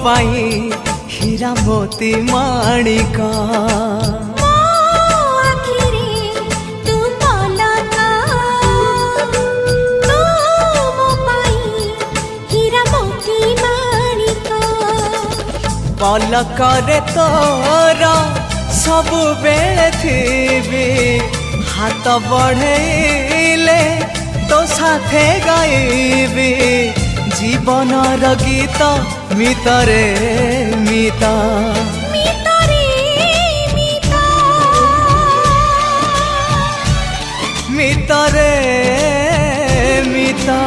पाई हीरा मोती माणिक पलकरे तोर सबु बेले थी हाथ बढ़ेले तो साथे गाइबी जीवनर गीत मितरे मिता मितरे मिता।